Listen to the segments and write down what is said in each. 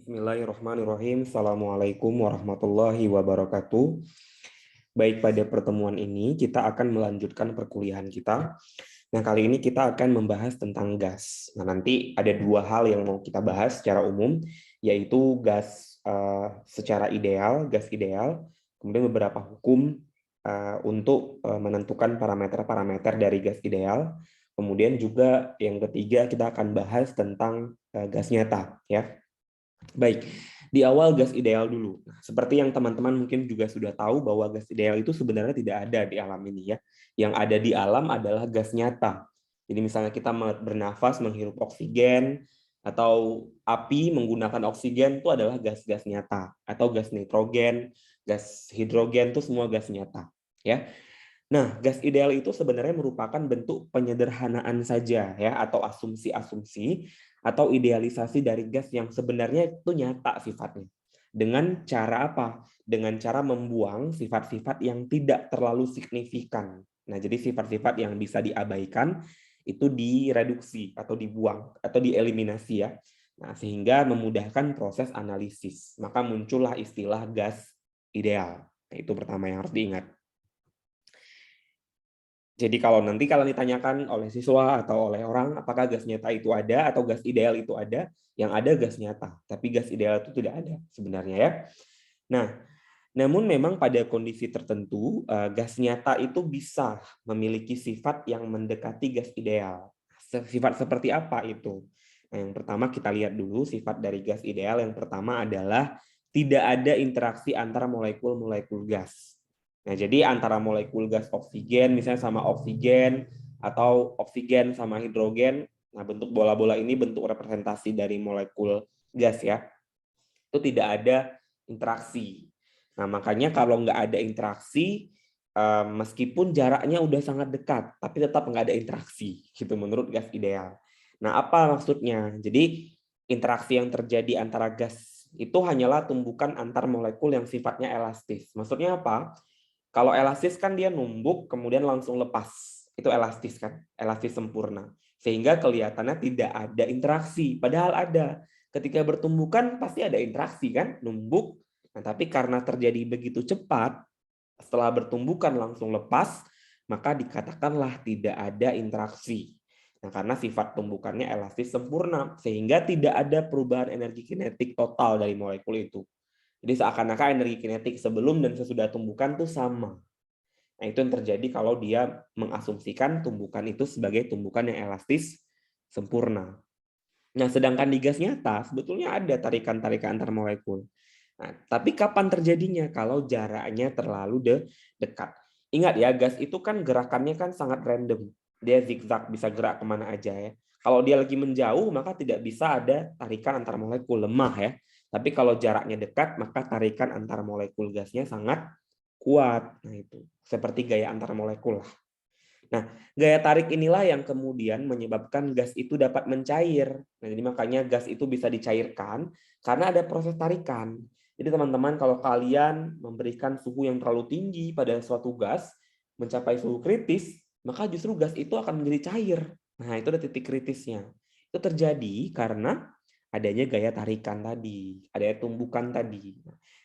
Bismillahirrahmanirrahim. Assalamualaikum warahmatullahi wabarakatuh. Baik, pada pertemuan ini kita akan melanjutkan perkuliahan kita. Nah, kali ini kita akan membahas tentang gas. Nah, nanti ada dua hal yang mau kita bahas secara umum, yaitu gas secara ideal, gas ideal, kemudian beberapa hukum untuk menentukan parameter-parameter dari gas ideal. Kemudian juga yang ketiga kita akan bahas tentang gas nyata, ya. Baik, di awal gas ideal dulu. Nah, seperti yang teman-teman mungkin juga sudah tahu bahwa gas ideal itu sebenarnya tidak ada di alam ini, ya. Yang ada di alam adalah gas nyata. Jadi misalnya kita bernafas, menghirup oksigen, atau api menggunakan oksigen itu adalah gas-gas nyata. Atau gas nitrogen, gas hidrogen itu semua gas nyata. Ya. Nah, gas ideal itu sebenarnya merupakan bentuk penyederhanaan saja, ya, atau asumsi-asumsi atau idealisasi dari gas yang sebenarnya itu nyata sifatnya. Dengan cara apa? Dengan cara membuang sifat-sifat yang tidak terlalu signifikan. Nah, jadi sifat-sifat yang bisa diabaikan itu direduksi atau dibuang atau dieliminasi, ya. Nah, sehingga memudahkan proses analisis. Maka muncullah istilah gas ideal. Nah, itu pertama yang harus diingat. Jadi kalau ditanyakan oleh siswa atau oleh orang apakah gas nyata itu ada atau gas ideal itu ada, yang ada gas nyata, tapi gas ideal itu tidak ada sebenarnya, ya. Nah, namun memang pada kondisi tertentu gas nyata itu bisa memiliki sifat yang mendekati gas ideal. Sifat seperti apa itu? Nah, yang pertama kita lihat dulu sifat dari gas ideal. Yang pertama adalah tidak ada interaksi antara molekul-molekul gas. Nah, jadi antara molekul gas oksigen misalnya sama oksigen atau oksigen sama hidrogen, nah bentuk bola-bola ini bentuk representasi dari molekul gas, ya. Itu tidak ada interaksi. Nah, makanya kalau nggak ada interaksi, meskipun jaraknya udah sangat dekat, tapi tetap nggak ada interaksi, gitu menurut gas ideal. Nah, apa maksudnya? Jadi interaksi yang terjadi antara gas itu hanyalah tumbukan antar molekul yang sifatnya elastis. Maksudnya apa? Kalau elastis kan dia numbuk kemudian langsung lepas. Itu elastis kan, elastis sempurna. Sehingga kelihatannya tidak ada interaksi, padahal ada. Ketika bertumbukan pasti ada interaksi kan, numbuk. Nah, tapi karena terjadi begitu cepat, setelah bertumbukan langsung lepas, maka dikatakanlah tidak ada interaksi. Nah, karena sifat tumbukannya elastis sempurna, sehingga tidak ada perubahan energi kinetik total dari molekul itu. Jadi seakan-akan energi kinetik sebelum dan sesudah tumbukan tuh sama. Nah, itu yang terjadi kalau dia mengasumsikan tumbukan itu sebagai tumbukan yang elastis sempurna. Nah, sedangkan di gas nyata sebetulnya ada tarikan-tarikan antar molekul. Nah, tapi kapan terjadinya? Kalau jaraknya terlalu dekat. Ingat ya, gas itu kan gerakannya kan sangat random. Dia zigzag, bisa gerak kemana aja, ya. Kalau dia lagi menjauh, maka tidak bisa ada tarikan antar molekul, lemah, ya. Tapi kalau jaraknya dekat, maka tarikan antar molekul gasnya sangat kuat. Nah, itu seperti gaya antar molekul lah. Nah, gaya tarik inilah yang kemudian menyebabkan gas itu dapat mencair. Nah, jadi makanya gas itu bisa dicairkan karena ada proses tarikan. Jadi teman-teman, kalau kalian memberikan suhu yang terlalu tinggi pada suatu gas, mencapai suhu kritis, maka justru gas itu akan menjadi cair. Nah, itu ada titik kritisnya. Itu terjadi karena adanya gaya tarikan tadi, adanya tumbukan tadi.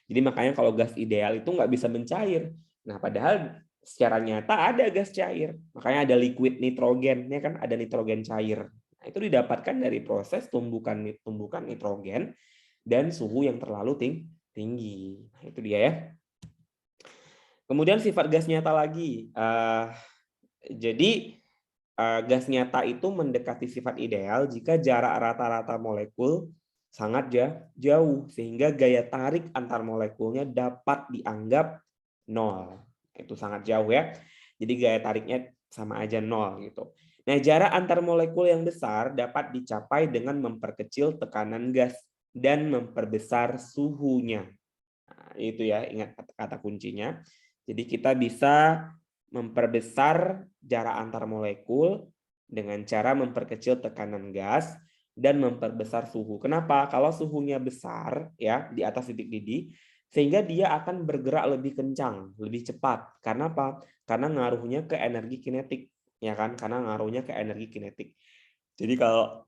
Jadi makanya kalau gas ideal itu nggak bisa mencair. Nah, padahal secara nyata ada gas cair. Makanya ada liquid nitrogen, ya kan, ada nitrogen cair. Nah, itu didapatkan dari proses tumbukan nitrogen dan suhu yang terlalu tinggi. Nah, itu dia, ya. Kemudian sifat gas nyata lagi. Jadi gas nyata itu mendekati sifat ideal jika jarak rata-rata molekul sangat jauh, sehingga gaya tarik antar molekulnya dapat dianggap nol. Itu sangat jauh, ya. Jadi gaya tariknya sama aja nol gitu. Nah, jarak antar molekul yang besar dapat dicapai dengan memperkecil tekanan gas dan memperbesar suhunya. Nah, itu ya, ingat kata kuncinya. Jadi kita bisa memperbesar jarak antar molekul dengan cara memperkecil tekanan gas dan memperbesar suhu. Kenapa? Kalau suhunya besar, ya, di atas titik didih, sehingga dia akan bergerak lebih kencang, lebih cepat. Karena apa? Karena ngaruhnya ke energi kinetik, ya kan? Karena ngaruhnya ke energi kinetik. Jadi kalau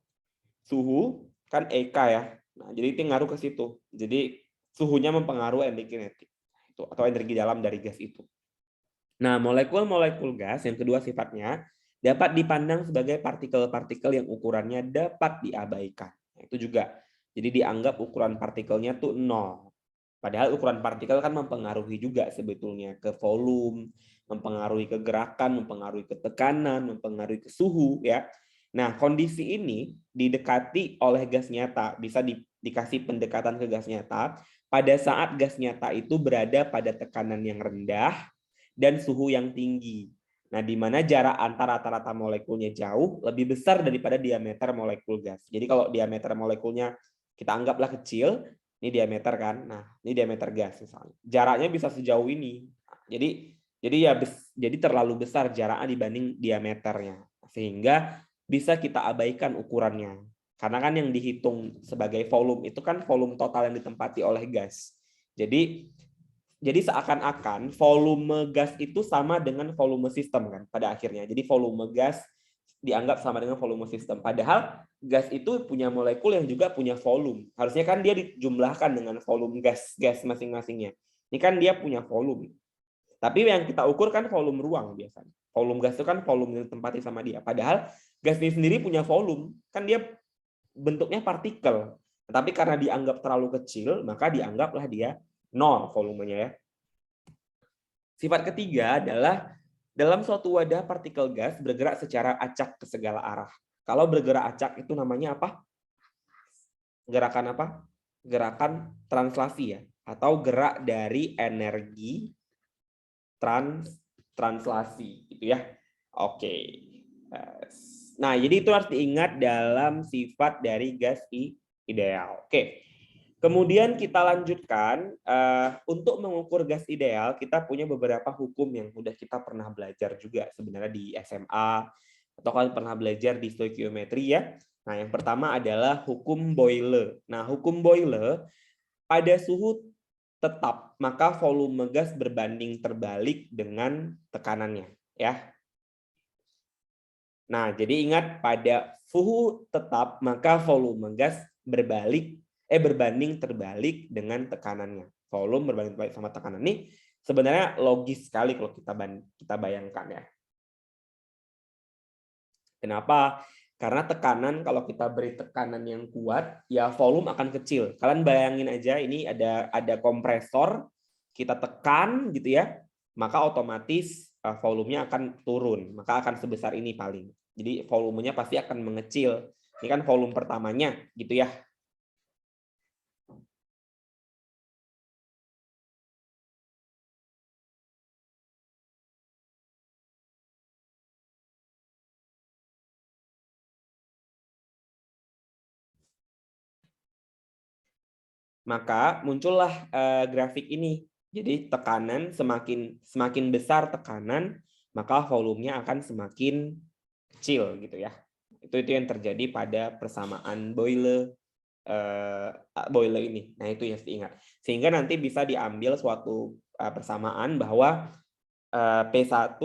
suhu kan EK, ya. Nah, jadi itu ngaruh ke situ. Jadi suhunya mempengaruhi energi kinetik itu atau energi dalam dari gas itu. Nah, molekul-molekul gas yang kedua sifatnya dapat dipandang sebagai partikel-partikel yang ukurannya dapat diabaikan. Nah, itu juga. Jadi dianggap ukuran partikelnya tuh 0. Padahal ukuran partikel kan mempengaruhi juga sebetulnya ke volume, mempengaruhi ke gerakan, mempengaruhi ke tekanan, mempengaruhi ke suhu ya. Nah, kondisi ini didekati oleh gas nyata, bisa dikasih pendekatan ke gas nyata pada saat gas nyata itu berada pada tekanan yang rendah dan suhu yang tinggi. Nah, di mana jarak antara rata-rata molekulnya jauh lebih besar daripada diameter molekul gas. Jadi kalau diameter molekulnya kita anggaplah kecil, ini diameter kan. Nah, ini diameter gas misalnya. Jaraknya bisa sejauh ini. Jadi terlalu besar jaraknya dibanding diameternya. Sehingga bisa kita abaikan ukurannya. Karena kan yang dihitung sebagai volume itu kan volume total yang ditempati oleh gas. Jadi seakan-akan volume gas itu sama dengan volume sistem kan pada akhirnya. Jadi volume gas dianggap sama dengan volume sistem. Padahal gas itu punya molekul yang juga punya volume. Harusnya kan dia dijumlahkan dengan volume gas masing-masingnya. Ini kan dia punya volume. Tapi yang kita ukur kan volume ruang biasanya. Volume gas itu kan volume yang ditempati sama dia. Padahal gas ini sendiri punya volume. Kan dia bentuknya partikel. Tapi karena dianggap terlalu kecil, maka dianggaplah dia 0 volumenya ya. Sifat ketiga adalah dalam suatu wadah partikel gas bergerak secara acak ke segala arah. Kalau bergerak acak itu namanya apa? Gerakan apa? Gerakan translasi ya, atau gerak dari energi translasi gitu ya. Oke. Nah, jadi itu harus diingat dalam sifat dari gas ideal. Oke. Kemudian kita lanjutkan, untuk mengukur gas ideal, kita punya beberapa hukum yang sudah kita pernah belajar juga sebenarnya di SMA, atau kalian pernah belajar di stoikiometri ya. Nah, yang pertama adalah hukum Boyle. Nah, hukum Boyle, pada suhu tetap, maka volume gas berbanding terbalik dengan tekanannya. Ya. Nah, jadi ingat pada suhu tetap, maka volume gas berbanding terbalik dengan tekanannya. Volume berbanding terbalik sama tekanan ini sebenarnya logis sekali kalau kita bayangkan ya. Kenapa? Karena tekanan, kalau kita beri tekanan yang kuat, ya volume akan kecil. Kalian bayangin aja, ini ada kompresor, kita tekan gitu ya, maka otomatis volumenya akan turun, maka akan sebesar ini paling. Jadi volumenya pasti akan mengecil. Ini kan volume pertamanya gitu ya. Maka muncullah grafik ini. Jadi tekanan semakin besar tekanan, maka volumenya akan semakin kecil gitu ya. Itu yang terjadi pada persamaan Boyle ini. Nah, itu yang diingat. Sehingga nanti bisa diambil suatu persamaan bahwa P1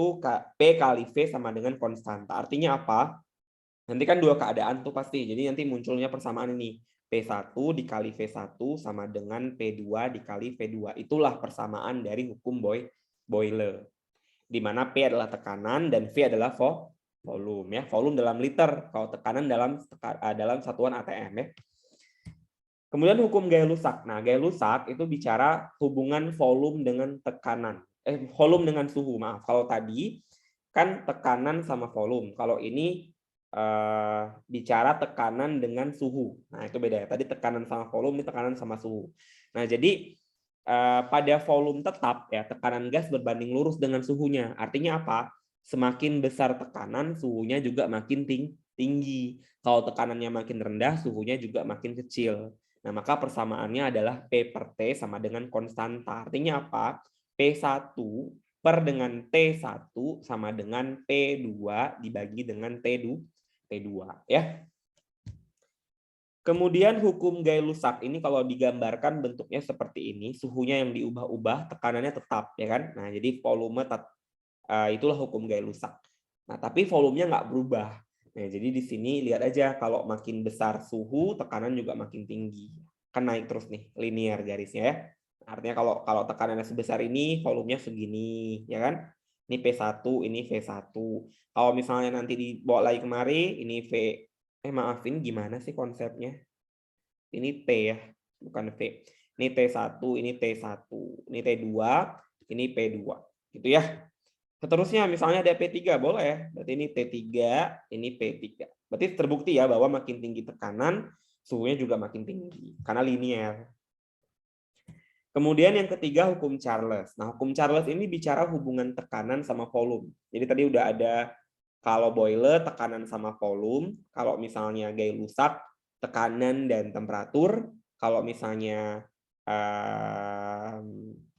P kali V sama dengan konstanta. Artinya apa? Nanti kan dua keadaan tuh pasti. Jadi nanti munculnya persamaan ini. P1 dikali V1 sama dengan P2 dikali V2. Itulah persamaan dari hukum Boyle. Di mana P adalah tekanan dan V adalah volume ya. Volume dalam liter, kalau tekanan dalam satuan atm ya. Kemudian hukum Gay-Lussac. Nah, Gay-Lussac itu bicara hubungan volume dengan tekanan. Volume dengan suhu, maaf. Kalau tadi kan tekanan sama volume. Kalau ini bicara tekanan dengan suhu. Nah, itu beda ya. Tadi tekanan sama volume, ini tekanan sama suhu. Nah, jadi pada volume tetap ya, tekanan gas berbanding lurus dengan suhunya. Artinya apa? Semakin besar tekanan, suhunya juga makin tinggi. Kalau tekanannya makin rendah, suhunya juga makin kecil. Nah, maka persamaannya adalah P per T sama dengan konstanta. Artinya apa? P1 per dengan T1 sama dengan P2 dibagi dengan T2 ya. Kemudian hukum Gay-Lussac ini kalau digambarkan bentuknya seperti ini, suhunya yang diubah-ubah, tekanannya tetap ya kan. Nah, jadi volume itulah hukum Gay-Lussac. Nah, tapi volumenya nggak berubah. Nah, jadi di sini lihat aja kalau makin besar suhu, tekanan juga makin tinggi. Kan naik terus nih, linear garisnya ya. Artinya kalau tekanannya sebesar ini, volumenya segini, ya kan? Ini P1, ini V1. Kalau misalnya nanti dibawa lagi kemari, ini V. Maaf, ini gimana sih konsepnya? Ini T ya, bukan V. Ini T1, ini T1, ini T2, ini P2. Gitu ya. Seterusnya misalnya ada P3, boleh. Berarti ini T3, ini P3. Berarti terbukti ya bahwa makin tinggi tekanan, suhunya juga makin tinggi. Karena linear. Kemudian yang ketiga, hukum Charles. Nah, hukum Charles ini bicara hubungan tekanan sama volume. Jadi tadi udah ada kalau boiler, tekanan sama volume. Kalau misalnya Gay-Lussac, tekanan dan temperatur. Kalau misalnya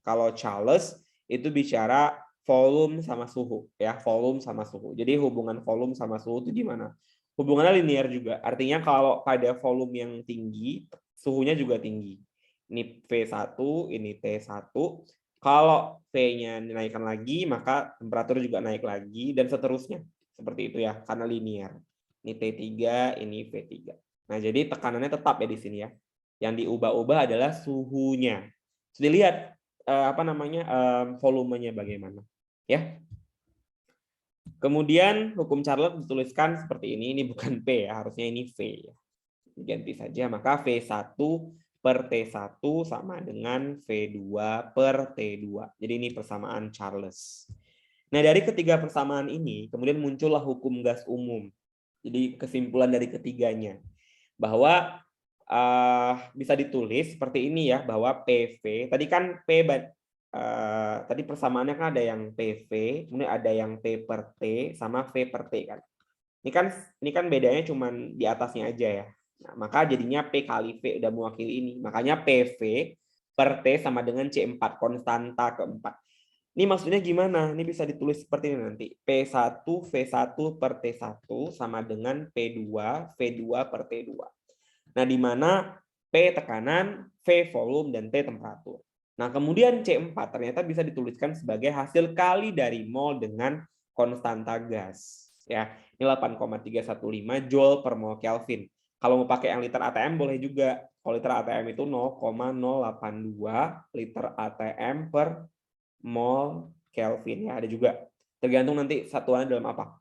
kalau Charles, itu bicara volume sama suhu, ya, volume sama suhu. Jadi hubungan volume sama suhu itu gimana? Hubungannya linear juga. Artinya kalau pada volume yang tinggi, suhunya juga tinggi. Ini V1, ini T1. Kalau V-nya dinaikkan lagi, maka temperatur juga naik lagi dan seterusnya. Seperti itu ya, karena linear. Ini T3, ini V3. Nah, jadi tekanannya tetap ya di sini ya. Yang diubah-ubah adalah suhunya. Sudah lihat volumenya bagaimana. Ya. Kemudian hukum Charles dituliskan seperti ini bukan P ya, harusnya ini V ya. Diganti saja, maka V1 per T1 sama dengan V2 per T2. Jadi ini persamaan Charles. Nah, dari ketiga persamaan ini kemudian muncullah hukum gas umum. Jadi kesimpulan dari ketiganya bahwa bisa ditulis seperti ini ya, bahwa PV tadi kan tadi persamaannya kan ada yang PV, kemudian ada yang P per T sama V per T kan. Ini kan bedanya cuma di atasnya aja ya. Nah, maka jadinya P kali V udah mewakili ini. Makanya PV per T sama dengan C4, konstanta keempat. Ini maksudnya gimana? Ini bisa ditulis seperti ini nanti. P1 V1 per T1 sama dengan P2 V2 per T2. Nah, di mana P tekanan, V volume, dan T temperatur. Nah, kemudian C4 ternyata bisa dituliskan sebagai hasil kali dari mol dengan konstanta gas. Ya, ini 8,315 Joule per mol Kelvin. Kalau mau pakai yang liter ATM boleh juga. Kalau liter ATM itu 0,082 liter ATM per mol Kelvin. Ya, ada juga. Tergantung nanti satuannya dalam apa.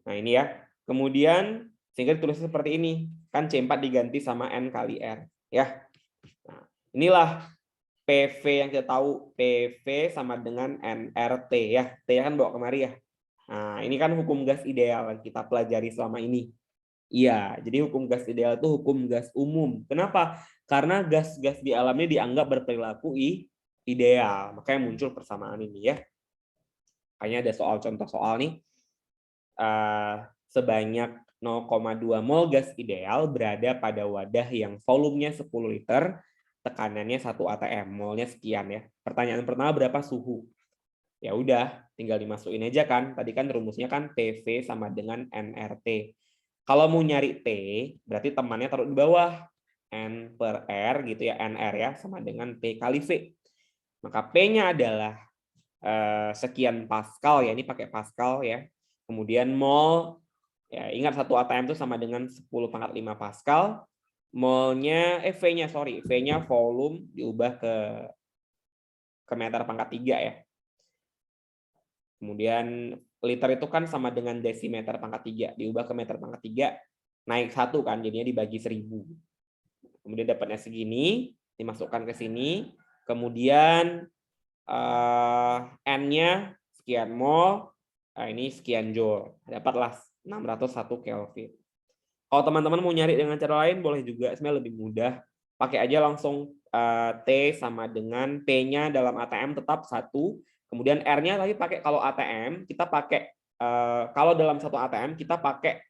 Nah, ini ya. Kemudian sehingga ditulis seperti ini. Kan C4 diganti sama N kali R. Ya. Nah, inilah PV yang kita tahu. PV sama dengan nRT ya. T kan bawa kemari ya. Nah, ini kan hukum gas ideal yang kita pelajari selama ini. Iya, jadi hukum gas ideal itu hukum gas umum. Kenapa? Karena gas-gas di alam ini dianggap berperilaku ideal. Makanya muncul persamaan ini ya. Makanya ada contoh soal nih. Sebanyak 0,2 mol gas ideal berada pada wadah yang volumenya 10 liter, tekanannya 1 atm, molnya sekian ya. Pertanyaan pertama, berapa suhu? Ya udah, tinggal dimasukin aja kan. Tadi kan rumusnya kan PV sama dengan nRT. Kalau mau nyari T, berarti temannya taruh di bawah. N per R gitu ya, NR ya, sama dengan P kali V. Maka P-nya adalah sekian Pascal ya, ini pakai Pascal ya. Kemudian mol, ya ingat 1 atm itu sama dengan 10⁵ Pascal. Molnya, V-nya sorry, V-nya volume diubah ke meter pangkat 3 ya. Kemudian liter itu kan sama dengan desimeter pangkat 3, diubah ke meter pangkat 3, naik 1 kan, jadinya dibagi 1000. Kemudian dapatnya segini, dimasukkan ke sini, kemudian N-nya sekian mol, ini sekian joule, dapatlah 601 Kelvin. Kalau teman-teman mau nyari dengan cara lain boleh juga, sebenarnya lebih mudah. Pakai aja langsung T sama dengan P-nya dalam ATM tetap 1, kemudian R-nya lagi pakai kalau ATM, kita pakai kalau dalam 1 ATM kita pakai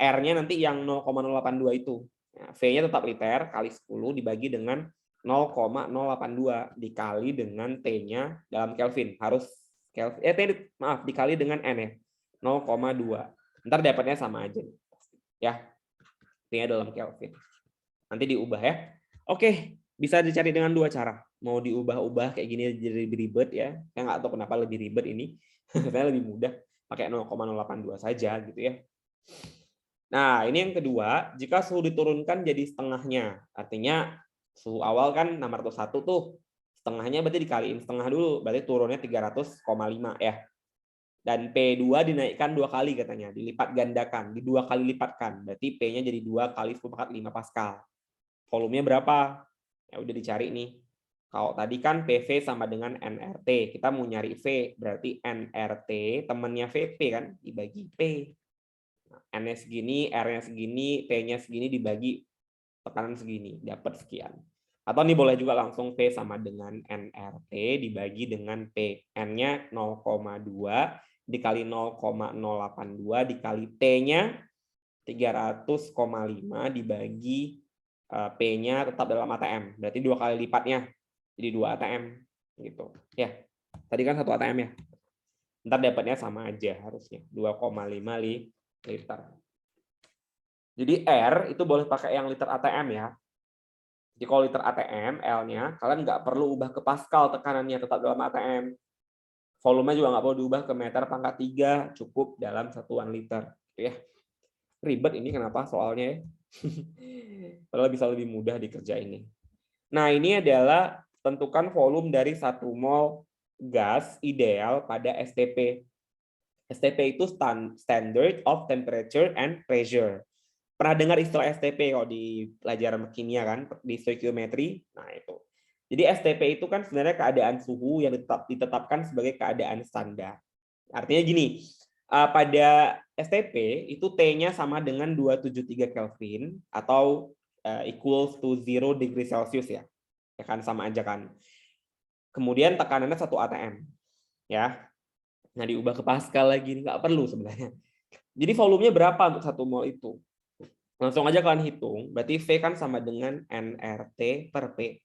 R-nya nanti yang 0,082 itu. Nah, V-nya tetap liter kali 10 dibagi dengan 0,082 dikali dengan T-nya dalam Kelvin. Harus Kelvin, dikali dengan N ya. 0,2. Ntar dapatnya sama aja. Ya. T-nya dalam Kelvin. Nanti diubah ya. Oke, bisa dicari dengan 2 cara. Mau diubah-ubah kayak gini jadi lebih ribet ya. Saya nggak tahu kenapa lebih ribet ini. Saya lebih mudah pakai 0,082 saja gitu ya. Nah, ini yang kedua, jika suhu diturunkan jadi setengahnya. Artinya suhu awal kan 601 tuh. Setengahnya berarti dikaliin setengah dulu, berarti turunnya 300,5 ya. Dan P2 dinaikkan 2 kali katanya, dilipat gandakan, di 2 kali lipatkan. Berarti P-nya jadi 2 kali 10⁵ Pascal. Volumenya berapa? Ya udah dicari nih. Kalau tadi kan PV sama dengan nRT, kita mau nyari V, berarti nRT temannya VP kan, dibagi P. N-nya segini, R-nya segini, P-nya segini dibagi tekanan segini, dapat sekian. Atau ini boleh juga langsung V sama dengan nRT dibagi dengan P. N-nya 0,2 dikali 0,082 dikali T-nya 300,5 dibagi P-nya tetap dalam ATM. Berarti 2 kali lipatnya. Jadi 2 ATM gitu. Ya. Tadi kan 1 ATM ya. Ntar dapatnya sama aja harusnya, 2,5 liter. Jadi R itu boleh pakai yang liter ATM ya. Jadi kalau liter ATM, L-nya, kalian nggak perlu ubah ke Pascal tekanannya, tetap dalam ATM. Volume juga nggak perlu diubah ke meter pangkat 3, cukup dalam satuan liter. Ya. Ribet ini kenapa soalnya ya. Padahal bisa lebih mudah dikerjain ini. Nah, ini adalah tentukan volume dari 1 mol gas ideal pada STP. STP itu Standard of Temperature and Pressure. Pernah dengar istilah STP kalau di pelajaran kimia kan, di stoikiometri? Nah, itu. Jadi STP itu kan sebenarnya keadaan suhu yang ditetapkan sebagai keadaan standar. Artinya gini, pada STP itu T-nya sama dengan 273 Kelvin atau equals to 0 degree Celsius ya. Ya kan sama aja kan. Kemudian tekanannya 1 atm. Ya. Nah, diubah ke Pascal lagi nggak perlu sebenarnya. Jadi volumenya berapa untuk 1 mol itu? Langsung aja kalian hitung, berarti V kan sama dengan nRT per P.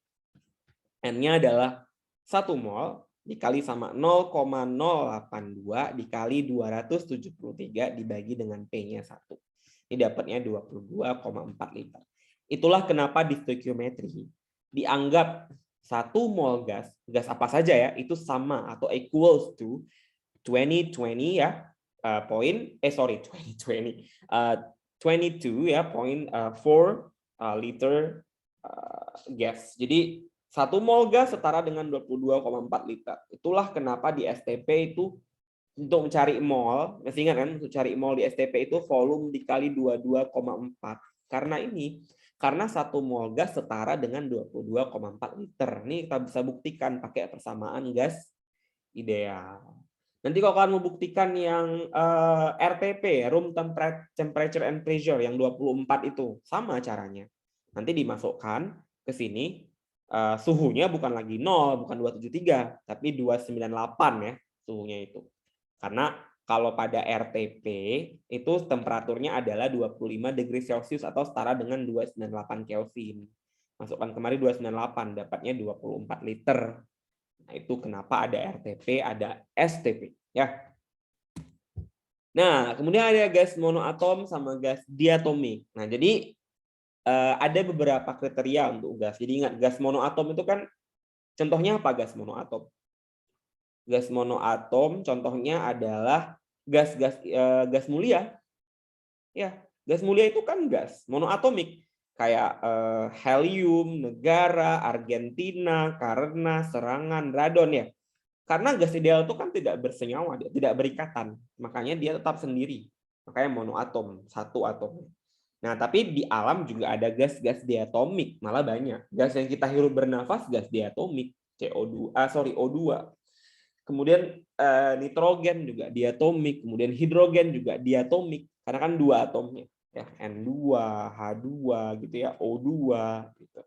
N-nya adalah 1 mol dikali sama 0,082 dikali 273 dibagi dengan P-nya 1. Ini dapatnya 22,4 liter. Itulah kenapa di stoikiometri dianggap 1 mol gas apa saja ya, itu sama atau equals to 2020 ya, 22 ya, 0.4 liter gas. Jadi 1 mol gas setara dengan 22,4 liter. Itulah kenapa di STP itu untuk mencari mol, masih ingat kan, untuk cari mol di STP itu volume dikali 22,4. Karena 1 mol gas setara dengan 22,4 liter. Ini kita bisa buktikan pakai persamaan gas ideal. Nanti kalau kalian mau buktikan yang RTP, Room Temperature and Pressure, yang 24 itu, sama caranya. Nanti dimasukkan ke sini, suhunya bukan lagi 0, bukan 273, tapi 298 ya suhunya itu. Karena kalau pada RTP, itu temperaturnya adalah 25 degree Celsius atau setara dengan 298 Kelvin. Masukkan kemari 298, dapatnya 24 liter. Nah, itu kenapa ada RTP, ada STP. Ya. Nah, kemudian ada gas monoatom sama gas diatomik. Nah, jadi ada beberapa kriteria untuk gas. Jadi ingat, gas monoatom itu kan, contohnya apa gas monoatom? Gas monoatom contohnya adalah gas mulia. Ya, gas mulia itu kan gas monoatomik. Kayak helium, negara, Argentina, karena serangan, radon ya. Karena gas ideal itu kan tidak bersenyawa, tidak berikatan. Makanya dia tetap sendiri. Makanya monoatom, satu atom. Nah, tapi di alam juga ada gas-gas diatomik, malah banyak. Gas yang kita hirup bernafas, gas diatomik, O2. Kemudian nitrogen juga diatomik, kemudian hidrogen juga diatomik. Karena kan 2 atomnya. Ya, N2, H2 gitu ya, O2 gitu.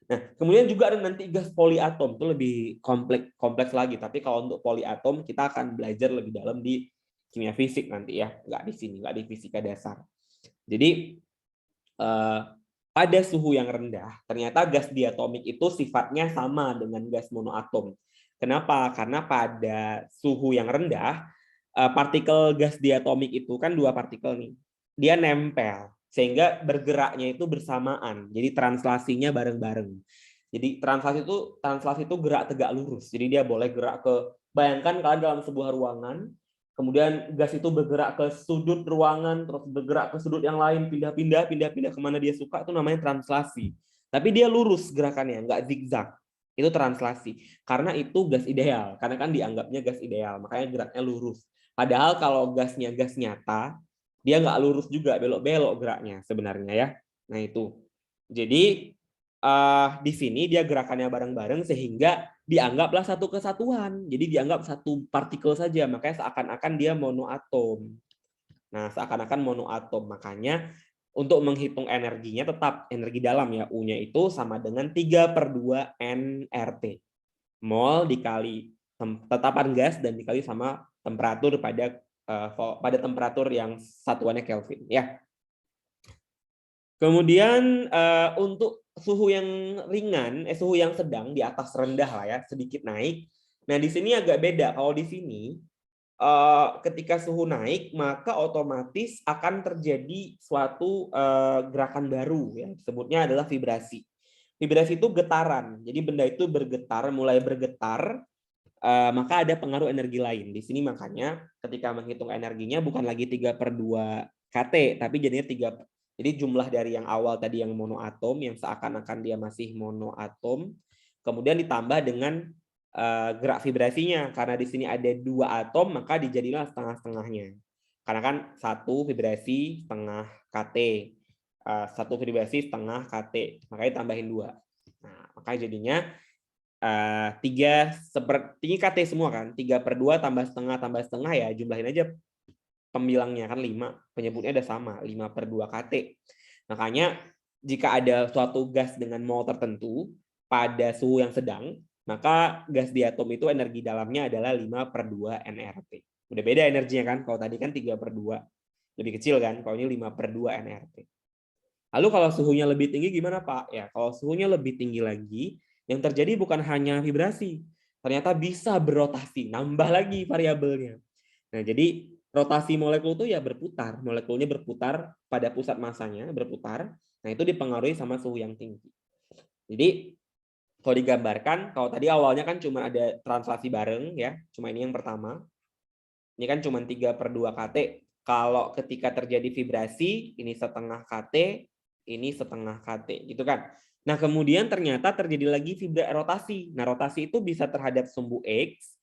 Nah, kemudian juga ada nanti gas poliatom, itu lebih kompleks lagi. Tapi kalau untuk poliatom kita akan belajar lebih dalam di kimia fisik nanti ya, nggak di sini, nggak di fisika dasar. Jadi pada suhu yang rendah, ternyata gas diatomik itu sifatnya sama dengan gas monoatom. Kenapa? Karena pada suhu yang rendah, partikel gas diatomik itu kan 2 partikel nih, dia nempel sehingga bergeraknya itu bersamaan. Jadi translasinya bareng-bareng. Jadi translasi itu gerak tegak lurus. Jadi dia boleh gerak ke, bayangkan kalian dalam sebuah ruangan, kemudian gas itu bergerak ke sudut ruangan, terus bergerak ke sudut yang lain, pindah-pindah kemana dia suka, itu namanya translasi. Tapi dia lurus gerakannya, nggak zigzag. Itu translasi. Karena itu gas ideal, karena kan dianggapnya gas ideal, makanya geraknya lurus. Padahal kalau gasnya gas nyata, dia nggak lurus juga, belok-belok geraknya sebenarnya ya. Nah itu. Jadi di sini dia gerakannya bareng-bareng sehingga dianggaplah satu kesatuan. Jadi dianggap satu partikel saja, makanya seakan-akan dia monoatom. Nah, seakan-akan monoatom. Makanya untuk menghitung energinya tetap energi dalam ya, U-nya itu sama dengan 3/2 nRT. Mol dikali tetapan gas dan dikali sama temperatur pada temperatur yang satuannya Kelvin ya. Kemudian untuk suhu yang ringan, suhu yang sedang di atas rendah lah ya, sedikit naik. Nah di sini agak beda. Kalau di sini ketika suhu naik maka otomatis akan terjadi suatu gerakan baru ya, disebutnya adalah vibrasi. Vibrasi itu getaran. Jadi benda itu bergetar, mulai bergetar, maka ada pengaruh energi lain. Di sini makanya ketika menghitung energinya bukan lagi 3/2 kT, tapi jadinya 3. Jadi jumlah dari yang awal tadi yang monoatom, yang seakan-akan dia masih monoatom, kemudian ditambah dengan gerak vibrasinya. Karena di sini ada 2 atom, maka dijadilah setengah-setengahnya. Karena kan 1 vibrasi setengah kT, 1 vibrasi setengah kT, makanya tambahin 2. Nah, makanya jadinya 3 seperti KT semua kan, 3/2 tambah setengah ya, jumlahin aja pembilangnya kan 5, penyebutnya ada sama, 5/2 kT. Makanya jika ada suatu gas dengan mol tertentu pada suhu yang sedang, maka gas di atom itu energi dalamnya adalah 5/2 nRT. Udah beda energinya kan, kalau tadi kan 3/2, lebih kecil kan, kalau ini 5/2 nRT. Lalu kalau suhunya lebih tinggi gimana Pak? Ya, kalau suhunya lebih tinggi lagi, yang terjadi bukan hanya vibrasi, ternyata bisa berotasi, nambah lagi variabelnya. Nah, jadi rotasi molekul itu ya berputar, molekulnya berputar pada pusat masanya, berputar. Nah, itu dipengaruhi sama suhu yang tinggi. Jadi kalau digambarkan, kalau tadi awalnya kan cuma ada translasi bareng ya, cuma ini yang pertama. Ini kan cuma 3/2 kT. Kalau ketika terjadi vibrasi, ini setengah kT, ini setengah kT, gitu kan. Nah, kemudian ternyata terjadi lagi rotasi. Nah, rotasi itu bisa terhadap sumbu X,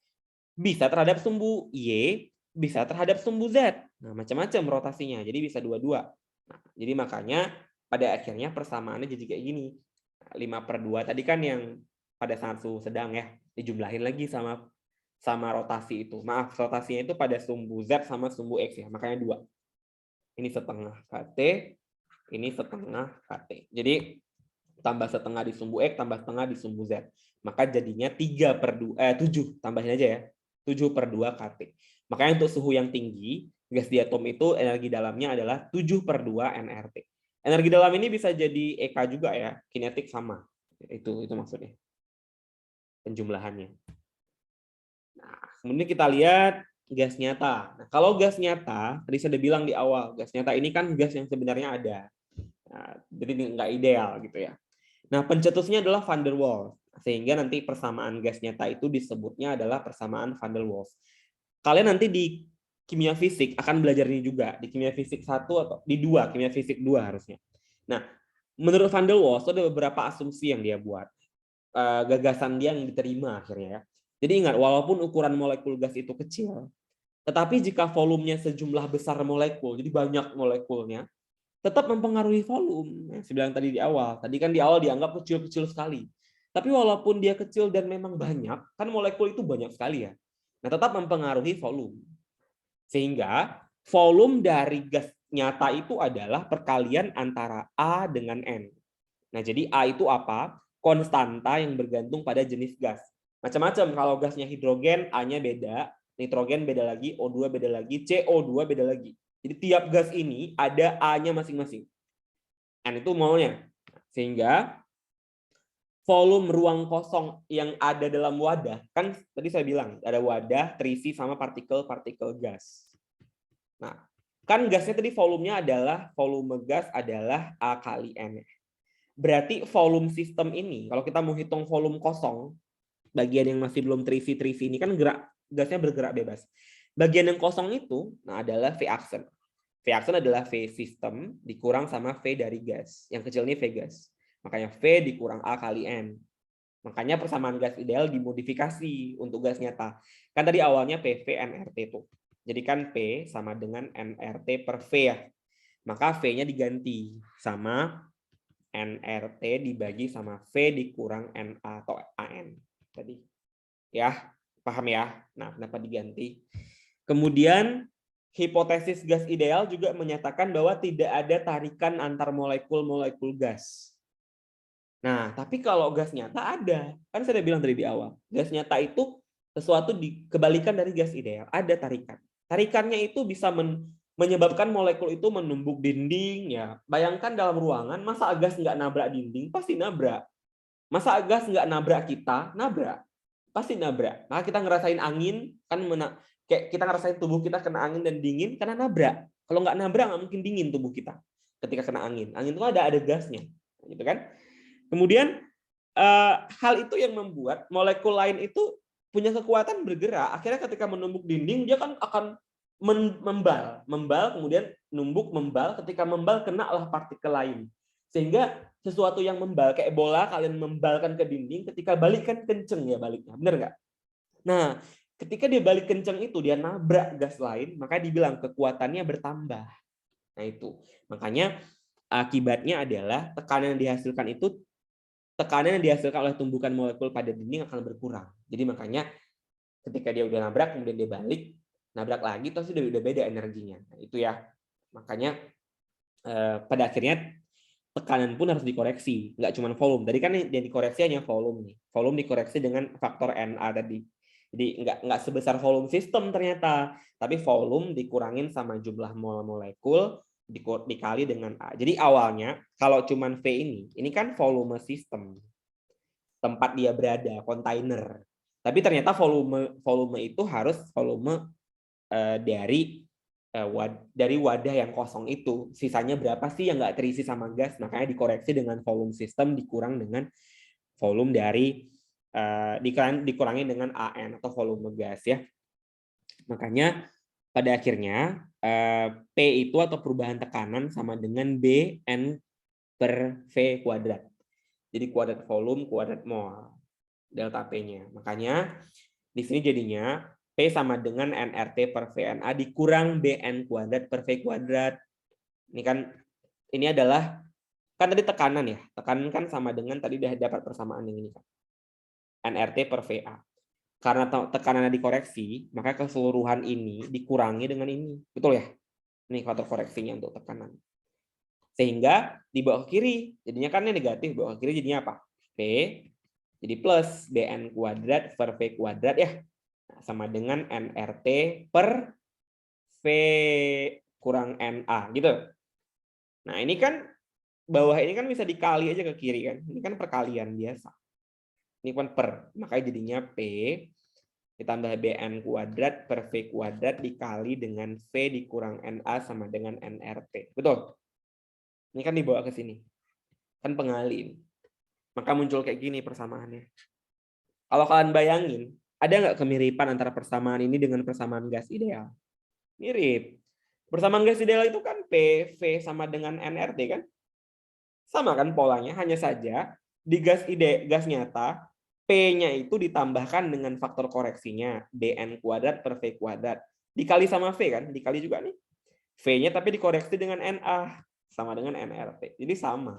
bisa terhadap sumbu Y, bisa terhadap sumbu Z. Nah, macam-macam rotasinya. Jadi bisa dua-dua. Nah, jadi makanya pada akhirnya persamaannya jadi kayak gini. 5/2 tadi kan yang pada saat suhu sedang ya, dijumlahin lagi sama rotasi itu. Maaf, rotasinya itu pada sumbu Z sama sumbu X ya, makanya 2. Ini setengah kT, ini setengah kT. Jadi tambah setengah di sumbu X, tambah setengah di sumbu Z. Maka jadinya 7, tambahin aja ya. 7/2 kT. Makanya untuk suhu yang tinggi, gas di atom itu energi dalamnya adalah 7/2 nRT. Energi dalam ini bisa jadi EK juga ya, kinetik sama. Itu maksudnya. Penjumlahannya. Nah, kemudian kita lihat gas nyata. Nah, kalau gas nyata, tadi saya udah bilang di awal, gas nyata ini kan gas yang sebenarnya ada. Nah, jadi nggak ideal gitu ya. Nah, pencetusnya adalah van der Waals. Sehingga nanti persamaan gas nyata itu disebutnya adalah persamaan van der Waals. Kalian nanti di kimia fisik akan belajar ini juga. Di kimia fisik 1 atau di 2, kimia fisik 2 harusnya. Nah, menurut van der Waals ada beberapa asumsi yang dia buat. Gagasan dia yang diterima akhirnya ya. Jadi ingat, walaupun ukuran molekul gas itu kecil, tetapi jika volumenya sejumlah besar molekul, jadi banyak molekulnya, tetap mempengaruhi volume. Saya bilang tadi di awal. Tadi kan di awal dianggap kecil-kecil sekali. Tapi walaupun dia kecil dan memang banyak, kan molekul itu banyak sekali ya. Nah, tetap mempengaruhi volume. Sehingga volume dari gas nyata itu adalah perkalian antara A dengan N. Nah, jadi A itu apa? Konstanta yang bergantung pada jenis gas. Macam-macam, kalau gasnya hidrogen, A-nya beda, nitrogen beda lagi, O2 beda lagi, CO2 beda lagi. Jadi tiap gas ini ada A-nya masing-masing. N itu molnya. Sehingga volume ruang kosong yang ada dalam wadah, kan tadi saya bilang ada wadah terisi sama partikel-partikel gas. Nah, kan gasnya tadi volumenya adalah, volume gas adalah A kali N. Berarti volume sistem ini, kalau kita mau hitung volume kosong, bagian yang masih belum terisi ini kan gasnya bergerak bebas. Bagian yang kosong itu adalah V aksen. V aksen adalah V sistem dikurang sama V dari gas. Yang kecil ini V gas. Makanya V dikurang A kali N. Makanya persamaan gas ideal dimodifikasi untuk gas nyata. Kan tadi awalnya PV nRT tuh. Jadi kan P sama dengan nRT per V ya. Maka V-nya diganti sama nRT dibagi sama V dikurang NA atau AN. Tadi. Ya, paham ya? Nah, kenapa diganti? Kemudian hipotesis gas ideal juga menyatakan bahwa tidak ada tarikan antar molekul-molekul gas. Nah, tapi kalau gas nyata ada. Kan saya udah bilang tadi di awal. Gas nyata itu sesuatu kebalikan dari gas ideal. Ada tarikan. Tarikannya itu bisa menyebabkan molekul itu menumbuk dinding. Ya, bayangkan dalam ruangan, masa gas nggak nabrak dinding? Pasti nabrak. Masa gas nggak nabrak kita? Nabrak. Pasti nabrak. Maka kita ngerasain angin, kan kayak kita ngerasain tubuh kita kena angin dan dingin karena nabrak. Kalau nggak nabrak nggak mungkin dingin tubuh kita ketika kena angin. Angin itu ada gasnya, gitu kan? Kemudian hal itu yang membuat molekul lain itu punya kekuatan bergerak. Akhirnya ketika menumbuk dinding dia kan akan membal, kemudian numbuk membal. Ketika membal kena lah partikel lain. Sehingga sesuatu yang membal kayak bola kalian membalkan ke dinding, ketika balik kan kenceng ya baliknya, benar nggak? Nah, ketika dia balik kenceng itu dia nabrak gas lain, maka dibilang kekuatannya bertambah. Nah itu, makanya akibatnya adalah tekanan yang dihasilkan oleh tumbukan molekul pada dinding akan berkurang. Jadi makanya ketika dia udah nabrak kemudian dia balik, nabrak lagi terus udah beda energinya. Nah, itu ya. Makanya pada akhirnya tekanan pun harus dikoreksi, nggak cuma volume. Tadi kan yang dikoreksi hanya volume nih. Volume dikoreksi dengan faktor Na tadi. Jadi nggak sebesar volume sistem ternyata, tapi volume dikurangin sama jumlah molekul dikali dengan A. Jadi awalnya kalau cuma V ini kan volume sistem, tempat dia berada, kontainer. Tapi ternyata volume itu harus volume dari wadah yang kosong itu. Sisanya berapa sih yang nggak terisi sama gas? Makanya dikoreksi dengan volume sistem dikurang dengan volume dari dikurangi dengan AN atau volume gas ya. Makanya pada akhirnya P itu atau perubahan tekanan sama dengan BN per V kuadrat. Jadi kuadrat volume kuadrat mol delta P-nya. Makanya di sini jadinya P sama dengan nRT per VNA dikurang BN kuadrat per V kuadrat. Ini adalah kan tadi tekanan ya. Tekanan kan sama dengan tadi udah dapat persamaan yang ini kan. nRT per VA. Karena tekanannya dikoreksi, maka keseluruhan ini dikurangi dengan ini. Betul ya? Ini faktor koreksinya untuk tekanan. Sehingga dibawa ke kiri. Jadinya kan ini negatif. Bawa ke kiri jadinya apa? P jadi plus BN kuadrat per V kuadrat ya. Nah, sama dengan nRT per V kurang NA gitu. Nah ini kan bawah ini kan bisa dikali aja ke kiri kan. Ini kan perkalian biasa. Ini kan per. Makanya jadinya P ditambah BN kuadrat per V kuadrat dikali dengan V dikurang NA sama dengan nRT. Betul? Ini kan dibawa ke sini. Kan pengali. Maka muncul kayak gini persamaannya. Kalau kalian bayangin, ada nggak kemiripan antara persamaan ini dengan persamaan gas ideal? Mirip. Persamaan gas ideal itu kan PV sama dengan nRT kan? Sama kan polanya, hanya saja di gas nyata, P-nya itu ditambahkan dengan faktor koreksinya, BN kuadrat per V kuadrat. Dikali sama V kan? Dikali juga nih. V-nya tapi dikoreksi dengan Na, sama dengan nRT. Jadi sama.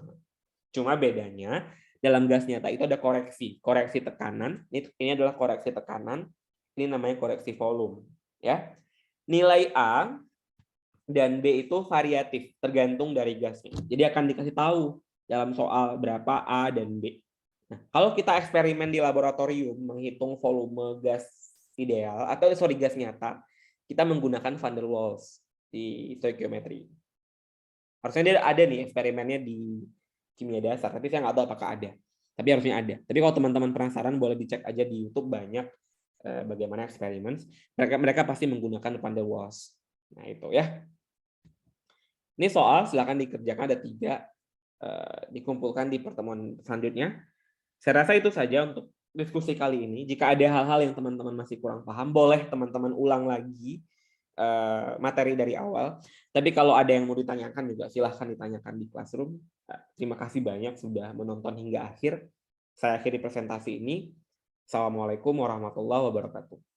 Cuma bedanya, dalam gas nyata itu ada koreksi tekanan. Ini adalah koreksi tekanan. Ini namanya koreksi volume. Ya, nilai A dan B itu variatif, tergantung dari gasnya. Jadi akan dikasih tahu dalam soal berapa A dan B. Nah, kalau kita eksperimen di laboratorium menghitung volume gas ideal atau gas nyata, kita menggunakan van der Waals di stoikiometri. Harusnya dia ada nih eksperimennya di kimia dasar, tapi saya nggak tahu apakah ada. Tapi harusnya ada. Tapi kalau teman-teman penasaran boleh dicek aja di YouTube, banyak bagaimana eksperimen. Mereka pasti menggunakan van der Waals. Nah itu ya. Ini soal silakan dikerjakan, ada 3 dikumpulkan di pertemuan selanjutnya. Saya rasa itu saja untuk diskusi kali ini. Jika ada hal-hal yang teman-teman masih kurang paham, boleh teman-teman ulang lagi materi dari awal. Tapi kalau ada yang mau ditanyakan juga silahkan ditanyakan di Classroom. Terima kasih banyak sudah menonton hingga akhir. Saya akhiri presentasi ini. Assalamualaikum warahmatullahi wabarakatuh.